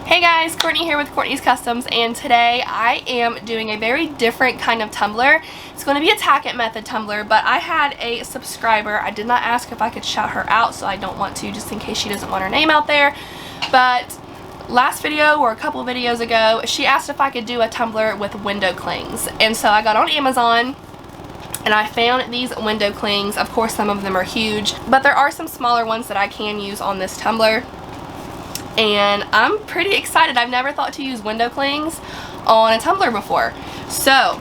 Hey guys, Courtney here with Courtney's Customs, and today I am doing a very different kind of tumbler. It's going to be a Tack method tumbler, but I had a subscriber. I did not ask if I could shout her out, so I don't want to, just in case she doesn't want her name out there. But last video, or a couple videos ago, she asked if I could do a tumbler with window clings. And so I got on Amazon and I found these window clings. Of course, some of them are huge, but there are some smaller ones that I can use on this tumbler. And I'm pretty excited. I've never thought to use window clings on a tumbler before. So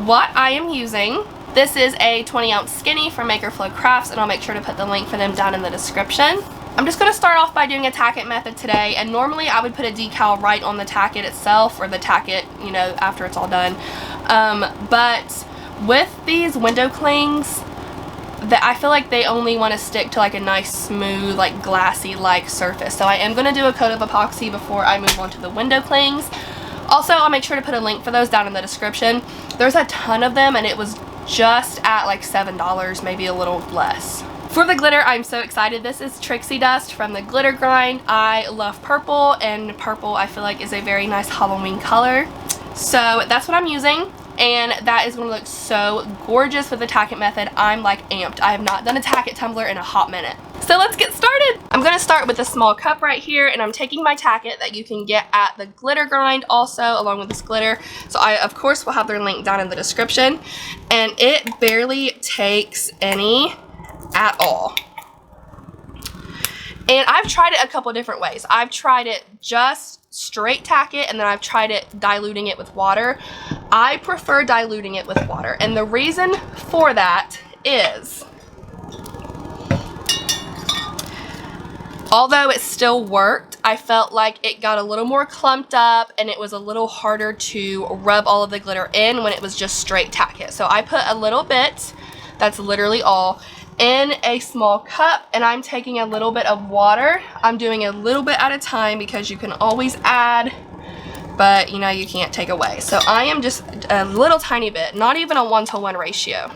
what I am using, this is a 20-ounce skinny from Maker Flow Crafts, and I'll make sure to put the link for them down in the description. I'm just going to start off by doing a tack it method today, and normally I would put a decal right on the tack it itself, or the tack it, you know, after it's all done. But with these window clings, that I feel like they only want to stick to like a nice smooth, like glassy like surface. So I am going to do a coat of epoxy before I move on to the window clings. Also, I'll make sure to put a link for those down in the description. There's a ton of them and it was just at like $7, maybe a little less. For the glitter, I'm so excited. This is Trixie Dust from the Glitter Grind. I love purple, and purple I feel like is a very nice Halloween color. So that's what I'm using. And that is going to look so gorgeous with the tack it method. I'm like amped. I have not done a tack it tumbler in a hot minute. So let's get started. I'm going to start with a small cup right here, and I'm taking my tack it that you can get at the Glitter Grind also, along with this glitter. So I, of course, will have their link down in the description. And it barely takes any at all. And I've tried it a couple different ways. I've tried it just straight tack it, and then I've tried it diluting it with water. I prefer diluting it with water, and the reason for that is, although it still worked, I felt like it got a little more clumped up and it was a little harder to rub all of the glitter in when it was just straight tack it. So I put a little bit, that's literally all, in a small cup, and I'm taking a little bit of water. I'm doing a little bit at a time because you can always add, but you know, you can't take away. So I am just a little tiny bit, not even a 1-to-1 ratio.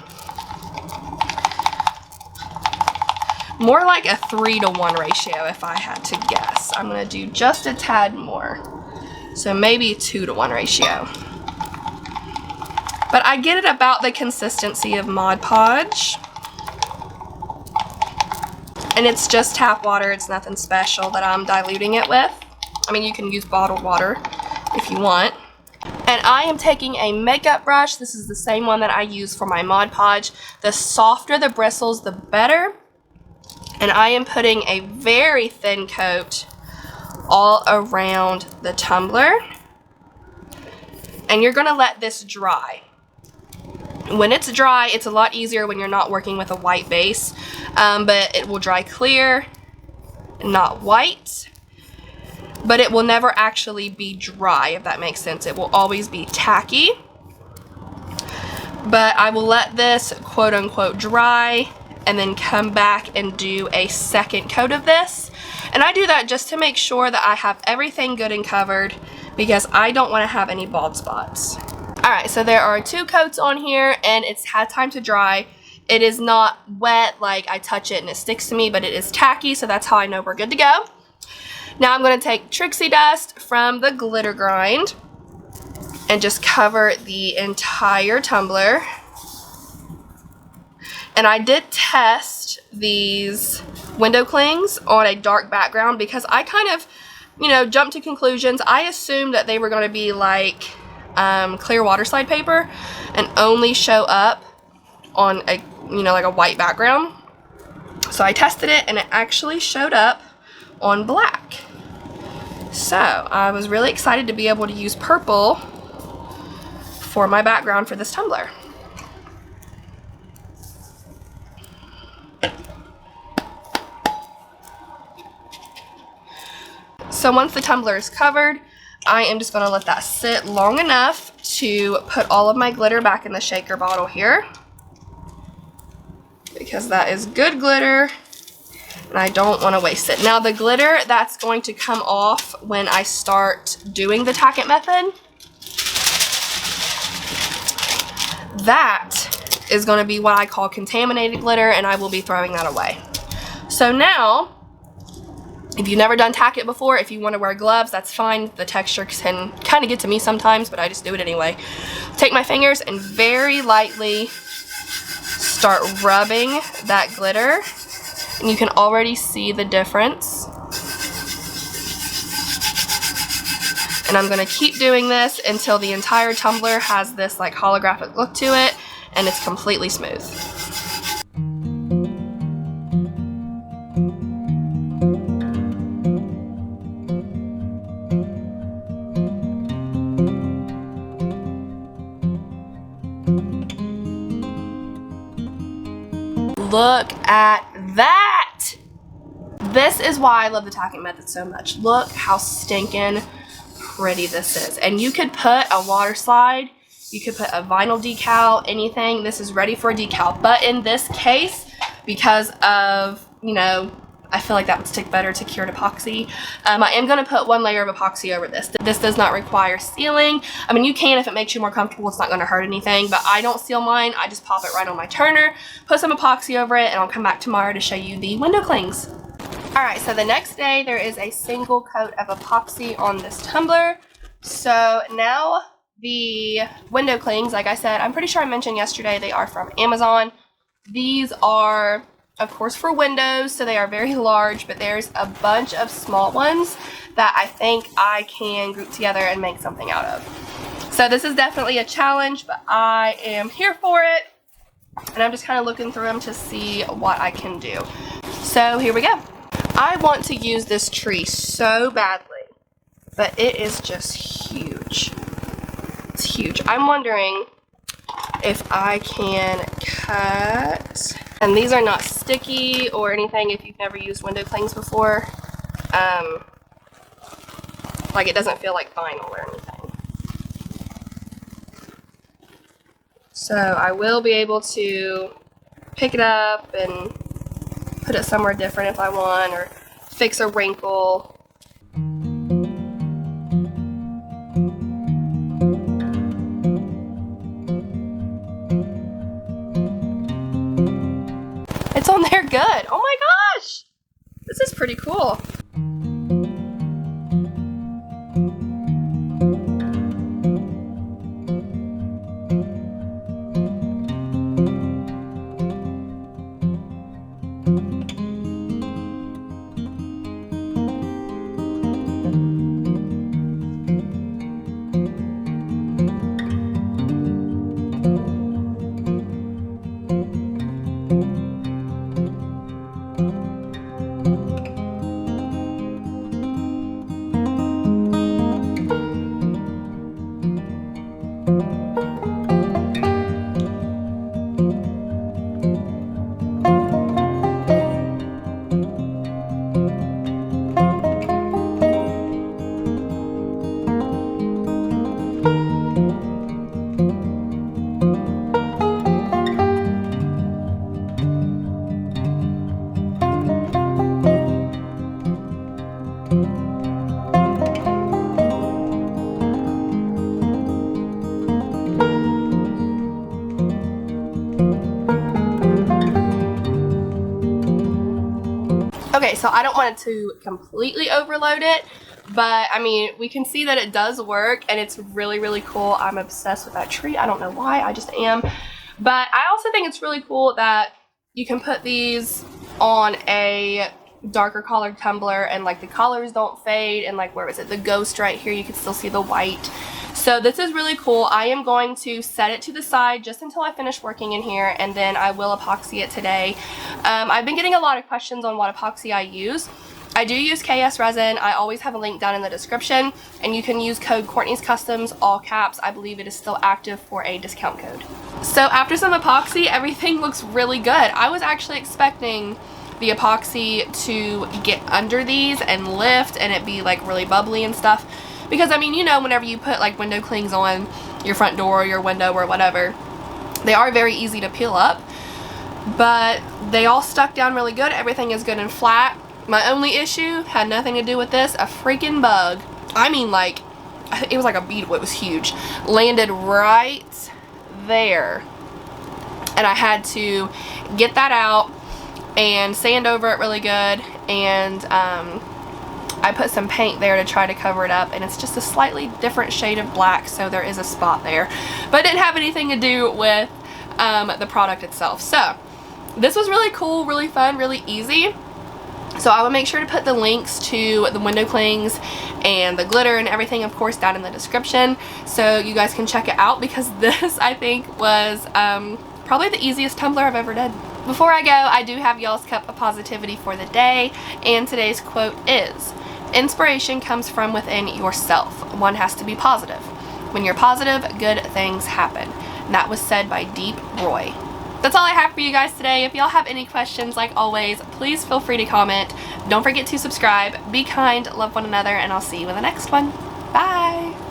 More like a 3-to-1 ratio if I had to guess. I'm gonna do just a tad more. So maybe 2-to-1 ratio. But I get it about the consistency of Mod Podge. And it's just tap water, it's nothing special that I'm diluting it with. I mean, you can use bottled water if you want. And I am taking a makeup brush. This is the same one that I use for my Mod Podge. The softer the bristles, the better. And I am putting a very thin coat all around the tumbler. And you're gonna let this dry. When it's dry, it's a lot easier when you're not working with a white base, but it will dry clear, not white, but it will never actually be dry, if that makes sense. It will always be tacky, but I will let this quote-unquote dry and then come back and do a second coat of this. And I do that just to make sure that I have everything good and covered, because I don't want to have any bald spots. Alright, so there are 2 coats on here, and it's had time to dry. It is not wet, like I touch it and it sticks to me, but it is tacky, so that's how I know we're good to go. Now I'm going to take Trixie Dust from the Glitter Grind and just cover the entire tumbler. And I did test these window clings on a dark background because I kind of, you know, jumped to conclusions. I assumed that they were going to be like clear water slide paper and only show up on a, you know, like a white background. So I tested it and it actually showed up on black. So I was really excited to be able to use purple for my background for this tumbler. So once the tumbler is covered, I am just going to let that sit long enough to put all of my glitter back in the shaker bottle here, because that is good glitter and I don't want to waste it. Now the glitter that's going to come off when I start doing the tack it method, that is going to be what I call contaminated glitter, and I will be throwing that away. So now If you've never done Tack it before, if you want to wear gloves, that's fine. The texture can kind of get to me sometimes, but I just do it anyway. Take my fingers and very lightly start rubbing that glitter, and you can already see the difference. And I'm going to keep doing this until the entire tumbler has this like holographic look to it and it's completely smooth. Look at that! This is why I love the tacking method so much. Look how stinking pretty this is. And you could put a water slide, you could put a vinyl decal, anything. This is ready for a decal. But in this case, because of, you know, I feel like that would stick better to cured epoxy, I am going to put one layer of epoxy over this. This does not require sealing. I mean, you can if it makes you more comfortable. It's not going to hurt anything, but I don't seal mine. I just pop it right on my turner, put some epoxy over it, and I'll come back tomorrow to show you the window clings. Alright, so the next day there is a single coat of epoxy on this tumbler. So now the window clings, like I said, I'm pretty sure I mentioned yesterday, they are from Amazon. These are, of course, for windows, so they are very large, but there's a bunch of small ones that I think I can group together and make something out of. So this is definitely a challenge, but I am here for it, and I'm just kind of looking through them to see what I can do. So here we go. I want to use this tree so badly, but it is just huge. It's huge. I'm wondering if I can cut, and these are not sticky or anything if you've never used window clings before. Like it doesn't feel like vinyl or anything. So I will be able to pick it up and put it somewhere different if I want, or fix a wrinkle. It's on there good. Oh my gosh! This is pretty cool. Okay, so I don't want to completely overload it, but I mean, we can see that it does work and it's really, really cool. I'm obsessed with that tree. I don't know why, I just am. But I also think it's really cool that you can put these on a darker colored tumbler and like the colors don't fade, and like, where is it? The ghost right here, you can still see the white. So this is really cool. I am going to set it to the side just until I finish working in here, and then I will epoxy it today. I've been getting a lot of questions on what epoxy I use. I do use KS resin. I always have a link down in the description, and you can use code Courtney's Customs, all caps. I believe it is still active for a discount code. So after some epoxy, everything looks really good. I was actually expecting the epoxy to get under these and lift and it be like really bubbly and stuff. Because, I mean, you know, whenever you put like window clings on your front door or your window or whatever, they are very easy to peel up. But they all stuck down really good. Everything is good and flat. My only issue had nothing to do with this. A freaking bug. I mean, like, it was like a beetle. It was huge. Landed right there. And I had to get that out and sand over it really good and I put some paint there to try to cover it up, and it's just a slightly different shade of black, so there is a spot there. But it didn't have anything to do with the product itself. So this was really cool, really fun, really easy. So I will make sure to put the links to the window clings and the glitter and everything, of course, down in the description, so you guys can check it out, because this, I think, was probably the easiest tumbler I've ever done. Before I go, I do have y'all's cup of positivity for the day, and today's quote is, "Inspiration comes from within yourself. One has to be positive. When you're positive, good things happen." And that was said by Deep Roy. That's all I have for you guys today. If y'all have any questions, like always, please feel free to comment. Don't forget to subscribe. Be kind, love one another, and I'll see you in the next one. Bye!